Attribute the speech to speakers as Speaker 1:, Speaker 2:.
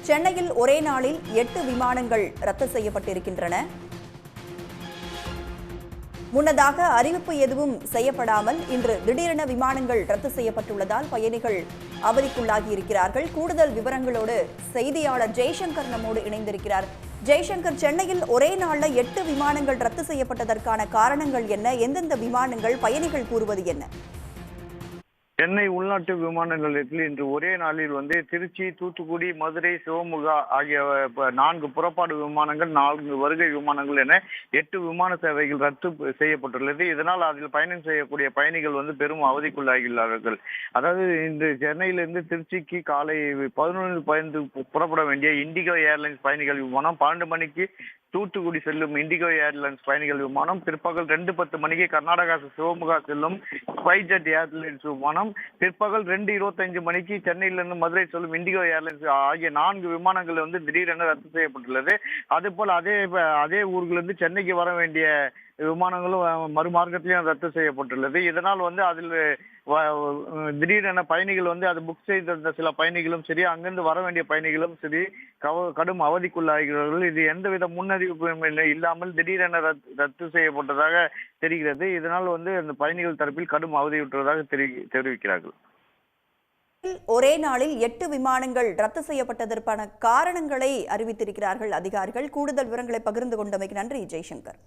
Speaker 1: சென்னையில் ஒரே நாளில் 8 விமானங்கள் ரத்து செய்யப்பட்டிருக்கின்றன. முன்னதாக அறிவிப்பு எதுவும் செய்யப்படாமல் இன்று திடீரென விமானங்கள் ரத்து செய்யப்பட்டுள்ளதால் பயணிகள் அவதிக்குள்ளாகி இருக்கிறார்கள். கூடுதல் விவரங்களோடு செய்தியாளர் ஜெய்சங்கர் நம்மோடு இணைந்திருக்கிறார். ஜெய்சங்கர், சென்னையில் ஒரே நாள்ல 8 விமானங்கள் ரத்து செய்யப்பட்டதற்கான காரணங்கள் என்ன? எந்தெந்த விமானங்கள்? பயணிகள் கூறுவது என்ன?
Speaker 2: சென்னை உள்நாட்டு விமான நிலையத்தில் இன்று ஒரே நாளில் திருச்சி, தூத்துக்குடி, மதுரை, சிவமுகா ஆகிய 4 புறப்பாடு விமானங்கள், 4 வருகை விமானங்கள் என 8 விமான சேவைகள் ரத்து செய்யப்பட்டுள்ளது. இதனால் அதில் பயணம் செய்யக்கூடிய பயணிகள் பெரும் அவதிக்குள்ளாகியுள்ளார்கள். அதாவது இன்று சென்னையிலிருந்து திருச்சிக்கு காலை 11:15 புறப்பட வேண்டிய இண்டிகோ ஏர்லைன்ஸ் பயணிகள் விமானம் 12 மணிக்கு தூத்துக்குடி செல்லும் இண்டிகோ ஏர்லைன்ஸ் பயணிகள் விமானம், பிற்பகல் 2:10 மணிக்கு கர்நாடகா சிவமுகா செல்லும் ஸ்பைஸ்ஜெட் ஏர்லைன்ஸ் விமானம், பிற்பகல் 2:25 மணிக்கு சென்னையிலிருந்து மதுரை செல்லும் இண்டிகோ ஏர்லைன்ஸ் ஆகிய 4 விமானங்கள் திடீரென ரத்து செய்யப்பட்டுள்ளது. அதுபோல் அதே ஊர்களிலிருந்து சென்னைக்கு வர வேண்டிய விமானங்களும் மறுமார்க்கத்திலையும் ரத்து செய்யப்பட்டுள்ளது. இதனால் அதில் திடீரென பயணிகள் அது புக் செய்திருந்த சில பயணிகளும் சரி, அங்கிருந்து வர வேண்டிய பயணிகளும் சரி கடும் அவதிக்குள்ளாகிறார்கள். இது எந்தவித முன்னறிவிப்பும் இல்லாமல் திடீரென ரத்து செய்யப்பட்டதாக தெரிகிறது. இதனால் அந்த பயணிகள் தரப்பில் கடும் அவதியுற்றதாக தெரிவிக்கிறார்கள்.
Speaker 1: ஒரே நாளில் 8 விமானங்கள் ரத்து செய்யப்பட்டதற்கான காரணங்களை அறிவித்திருக்கிறார்கள் அதிகாரிகள். கூடுதல் விவரங்களை பகிர்ந்து கொண்டமைக்கு நன்றி ஜெய்சங்கர்.